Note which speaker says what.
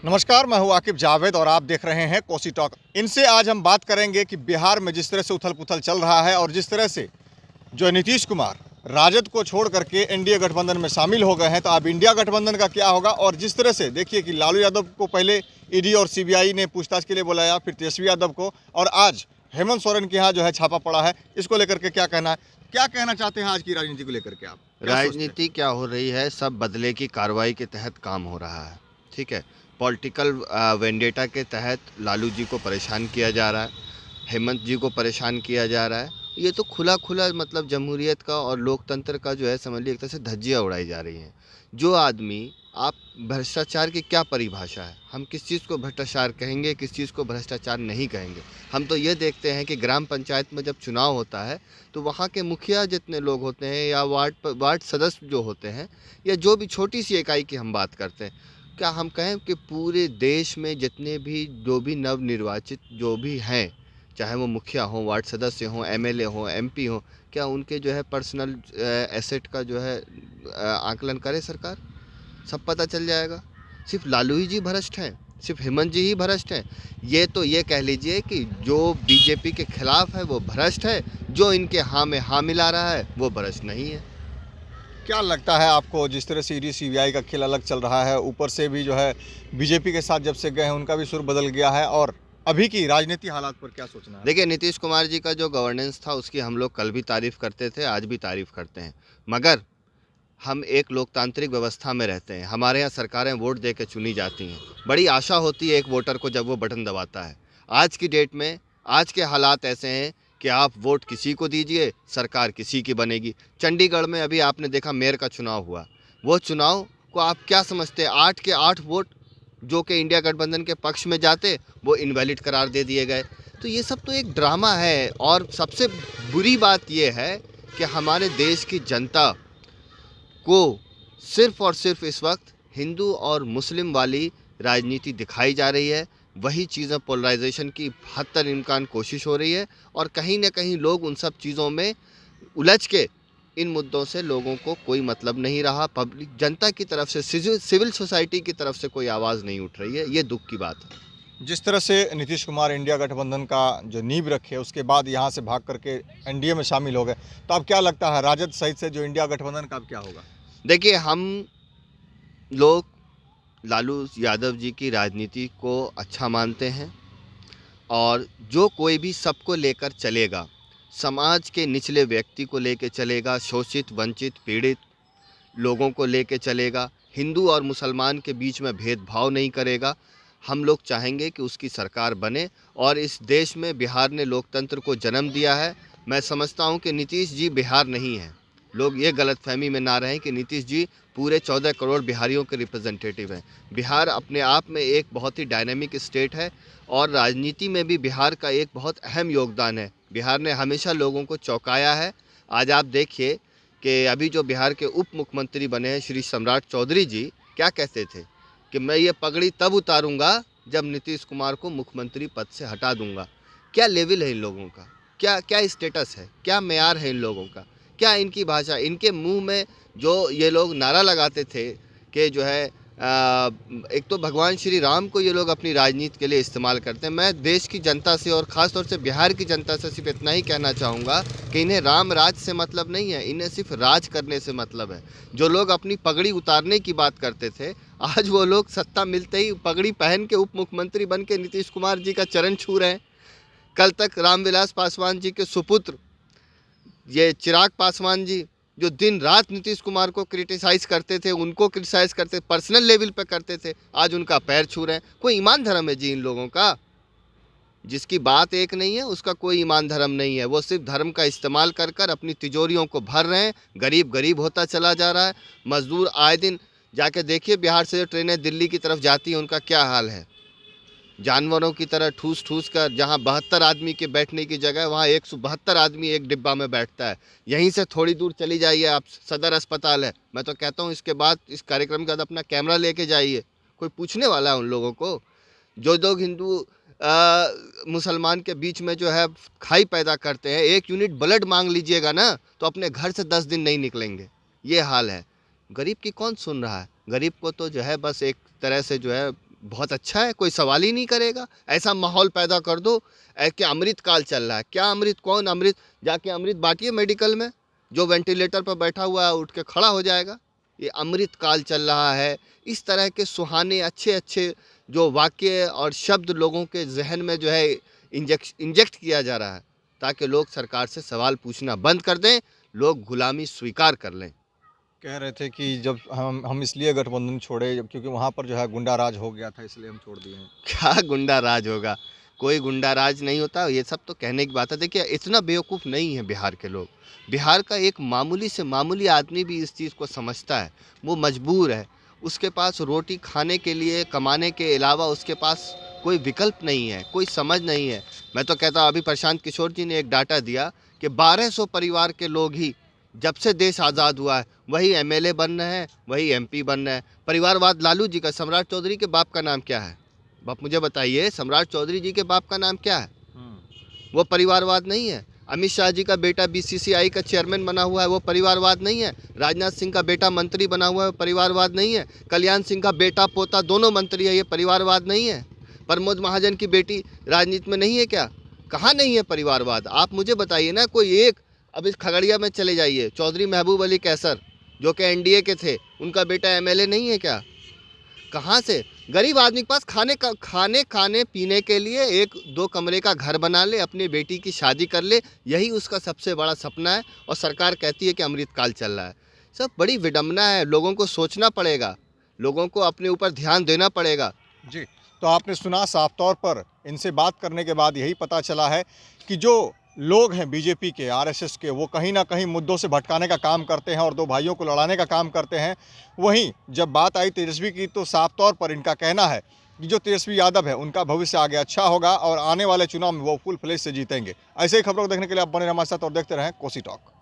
Speaker 1: नमस्कार, मैं हूं आकिब जावेद और आप देख रहे हैं कोसी टॉक। इनसे आज हम बात करेंगे कि बिहार में जिस तरह से उथल पुथल चल रहा है और जिस तरह से जो नीतीश कुमार राजद को छोड़ करके एनडीए गठबंधन में शामिल हो गए हैं, तो अब इंडिया गठबंधन का क्या होगा। और जिस तरह से देखिए कि लालू यादव को पहले ईडी और सीबीआई ने पूछताछ के लिए बुलाया, फिर तेजस्वी यादव को, और आज हेमंत सोरेन के यहाँ जो है छापा पड़ा है। इसको लेकर के क्या कहना है, क्या कहना चाहते हैं आज की राजनीति को लेकर के आप?
Speaker 2: राजनीति क्या हो रही है, सब बदले की कार्रवाई के तहत काम हो रहा है। ठीक है, पॉलिटिकल वेंडेटा के तहत लालू जी को परेशान किया जा रहा है, हेमंत जी को परेशान किया जा रहा है। ये तो खुला खुला मतलब जमहूरियत का और लोकतंत्र का जो है समझ लीजिए एक तरह से धज्जियाँ उड़ाई जा रही हैं। जो आदमी आप भ्रष्टाचार की क्या परिभाषा है, हम किस चीज़ को भ्रष्टाचार कहेंगे, किस चीज़ को भ्रष्टाचार नहीं कहेंगे। हम तो ये देखते हैं कि ग्राम पंचायत में जब चुनाव होता है तो वहाँ के मुखिया जितने लोग होते हैं या वार्ड सदस्य जो होते हैं या जो भी छोटी सी इकाई की हम बात करते हैं, क्या हम कहें कि पूरे देश में जितने भी जो भी नवनिर्वाचित जो भी हैं, चाहे वो मुखिया हों, वार्ड सदस्य हों, एमएलए हों, एमपी हों, क्या उनके जो है पर्सनल एसेट का जो है आकलन करे सरकार? सब पता चल जाएगा। सिर्फ लालू ही जी भ्रष्ट हैं, सिर्फ हेमंत जी ही भ्रष्ट हैं। ये तो ये कह लीजिए कि जो बीजेपी के खिलाफ है वो भ्रष्ट है, जो इनके हाँ में हाँ मिला रहा है वो भ्रष्ट नहीं है।
Speaker 1: क्या लगता है आपको, जिस तरह से ईडी सीबीआई का खेल अलग चल रहा है, ऊपर से भी जो है बीजेपी के साथ जब से गए हैं उनका भी सुर बदल गया है, और अभी की राजनीति हालात पर क्या सोचना है?
Speaker 2: देखिए, नीतीश कुमार जी का जो गवर्नेंस था उसकी हम लोग कल भी तारीफ़ करते थे, आज भी तारीफ़ करते हैं, मगर हम एक लोकतांत्रिक व्यवस्था में रहते हैं। हमारे यहाँ सरकारें वोट दे के चुनी जाती हैं। बड़ी आशा होती है एक वोटर को जब वो बटन दबाता है। आज की डेट में आज के हालात ऐसे हैं कि आप वोट किसी को दीजिए, सरकार किसी की बनेगी। चंडीगढ़ में अभी आपने देखा मेयर का चुनाव हुआ, वो चुनाव को आप क्या समझते हैं? 8 के 8 वोट जो कि इंडिया गठबंधन के पक्ष में जाते वो इनवैलिड करार दे दिए गए। तो ये सब तो एक ड्रामा है। और सबसे बुरी बात ये है कि हमारे देश की जनता को सिर्फ़ और सिर्फ इस वक्त हिंदू और मुस्लिम वाली राजनीति दिखाई जा रही है। वही चीज़ें पोलराइजेशन की हद इम्कान कोशिश हो रही है, और कहीं ना कहीं लोग उन सब चीज़ों में उलझ के इन मुद्दों से लोगों को कोई मतलब नहीं रहा। पब्लिक जनता की तरफ से, सिविल सोसाइटी की तरफ से कोई आवाज़ नहीं उठ रही है। ये दुख की बात है।
Speaker 1: जिस तरह से नीतीश कुमार इंडिया गठबंधन का जो नींव रखे, उसके बाद यहाँ से भाग करके एनडीए में शामिल हो गए, तो अब क्या लगता है राजद सहित से जो इंडिया गठबंधन का अब क्या होगा?
Speaker 2: देखिए, हम लोग लालू यादव जी की राजनीति को अच्छा मानते हैं, और जो कोई भी सबको लेकर चलेगा, समाज के निचले व्यक्ति को लेकर चलेगा, शोषित वंचित पीड़ित लोगों को लेकर चलेगा, हिंदू और मुसलमान के बीच में भेदभाव नहीं करेगा, हम लोग चाहेंगे कि उसकी सरकार बने। और इस देश में बिहार ने लोकतंत्र को जन्म दिया है। मैं समझता हूं कि नीतीश जी बिहार नहीं है। लोग ये गलतफहमी में ना रहें कि नीतीश जी पूरे 14 करोड़ बिहारियों के रिप्रेजेंटेटिव हैं। बिहार अपने आप में एक बहुत ही डायनेमिक स्टेट है, और राजनीति में भी बिहार का एक बहुत अहम योगदान है। बिहार ने हमेशा लोगों को चौंकाया है। आज आप देखिए कि अभी जो बिहार के उप मुख्यमंत्री बने हैं श्री सम्राट चौधरी जी, क्या कहते थे कि मैं ये पगड़ी तब उतारूंगा जब नीतीश कुमार को मुख्यमंत्री पद से हटा दूंगा। क्या लेवल है इन लोगों का, क्या क्या स्टेटस है, क्या मेयार है इन लोगों का, क्या इनकी भाषा। इनके मुंह में जो ये लोग नारा लगाते थे कि जो है एक तो भगवान श्री राम को ये लोग अपनी राजनीति के लिए इस्तेमाल करते हैं। मैं देश की जनता से और ख़ास तौर से बिहार की जनता से सिर्फ इतना ही कहना चाहूँगा कि इन्हें राम राज से मतलब नहीं है, इन्हें सिर्फ राज करने से मतलब है। जो लोग अपनी पगड़ी उतारने की बात करते थे, आज वो लोग सत्ता मिलते ही पगड़ी पहन के उप मुख्यमंत्री बन के नीतीश कुमार जी का चरण छू रहे हैं। कल तक रामविलास पासवान जी के सुपुत्र ये चिराग पासवान जी, जो दिन रात नीतीश कुमार को क्रिटिसाइज़ करते थे, उनको क्रिटिसाइज़ करते, पर्सनल लेवल पे करते थे, आज उनका पैर छू रहे हैं। कोई ईमान धर्म है जी इन लोगों का? जिसकी बात एक नहीं है उसका कोई ईमान धर्म नहीं है। वो सिर्फ धर्म का इस्तेमाल कर कर अपनी तिजोरियों को भर रहे हैं। गरीब गरीब होता चला जा रहा है। मजदूर आए दिन जाके देखिए, बिहार से जो ट्रेनें दिल्ली की तरफ जाती हैं उनका क्या हाल है। जानवरों की तरह ठूस ठूस कर, जहाँ 72 आदमी के बैठने की जगह वहाँ 172 आदमी एक डिब्बा में बैठता है। यहीं से थोड़ी दूर चली जाइए आप, सदर अस्पताल है। मैं तो कहता हूँ इसके बाद, इस कार्यक्रम के बाद अपना कैमरा लेके जाइए, कोई पूछने वाला है उन लोगों को? जो लोग हिंदू मुसलमान के बीच में जो है खाई पैदा करते हैं, 1 यूनिट ब्लड मांग लीजिएगा ना तो अपने घर से 10 दिन नहीं निकलेंगे। ये हाल है। गरीब की कौन सुन रहा है? गरीब को तो जो है बस एक तरह से जो है बहुत अच्छा है, कोई सवाल ही नहीं करेगा। ऐसा माहौल पैदा कर दो कि अमृत काल चल रहा है। क्या अमृत, कौन अमृत? जाके अमृत बांटिए मेडिकल में, जो वेंटिलेटर पर बैठा हुआ है उठ के खड़ा हो जाएगा। ये अमृत काल चल रहा है। इस तरह के सुहाने अच्छे अच्छे जो वाक्य और शब्द लोगों के जहन में जो है इंजेक्ट किया जा रहा है, ताकि लोग सरकार से सवाल पूछना बंद कर दें, लोग गुलामी स्वीकार कर लें।
Speaker 1: कह रहे थे कि जब हम इसलिए गठबंधन छोड़े क्योंकि वहाँ पर जो है गुंडा राज हो गया था, इसलिए हम छोड़ दिए हैं।
Speaker 2: क्या गुंडा राज होगा? कोई गुंडा राज नहीं होता। ये सब तो कहने की बात है। देखिए, इतना बेवकूफ़ नहीं है बिहार के लोग। बिहार का एक मामूली से मामूली आदमी भी इस चीज़ को समझता है। वो मजबूर है, उसके पास रोटी खाने के लिए, कमाने के अलावा उसके पास कोई विकल्प नहीं है, कोई समझ नहीं है। मैं तो कहता हूँ, अभी प्रशांत किशोर जी ने एक डाटा दिया कि 1200 परिवार के लोग ही जब से देश आज़ाद हुआ है वही एमएलए बन रहे हैं, वही एमपी बन रहे हैं। परिवारवाद लालू जी का, सम्राट चौधरी के बाप का नाम क्या है? आप मुझे बताइए, सम्राट चौधरी जी के बाप का नाम क्या है? वो परिवारवाद नहीं है। अमित शाह जी का बेटा बीसीसीआई का चेयरमैन बना हुआ है, वो परिवारवाद नहीं है। राजनाथ सिंह का बेटा मंत्री बना हुआ है, परिवारवाद नहीं है। कल्याण सिंह का बेटा पोता दोनों मंत्री है, ये परिवारवाद नहीं है। प्रमोद महाजन की बेटी राजनीति में नहीं है क्या? कहाँ नहीं है परिवारवाद? आप मुझे बताइए ना कोई एक। अब इस खगड़िया में चले जाइए, चौधरी महबूब अली कैसर जो कि एनडीए के थे, उनका बेटा एमएलए नहीं है क्या? कहाँ से? गरीब आदमी के पास खाने पीने के लिए एक दो कमरे का घर बना ले, अपनी बेटी की शादी कर ले, यही उसका सबसे बड़ा सपना है। और सरकार कहती है कि अमृतकाल चल रहा है। सब बड़ी विडम्बना है। लोगों को सोचना पड़ेगा, लोगों को अपने ऊपर ध्यान देना पड़ेगा।
Speaker 1: जी, तो आपने सुना, साफ तौर पर इनसे बात करने के बाद यही पता चला है कि जो लोग हैं बीजेपी के, आरएसएस के, वो कहीं ना कहीं मुद्दों से भटकाने का काम करते हैं और दो भाइयों को लड़ाने का काम करते हैं। वहीं जब बात आई तेजस्वी की, तो साफ तौर पर इनका कहना है कि जो तेजस्वी यादव है उनका भविष्य आगे अच्छा होगा और आने वाले चुनाव में वो फुल फ्लेज से जीतेंगे। ऐसे ही खबरों को देखने के लिए आप बने रहिए हमारे साथ और देखते रहें कोसी टॉक।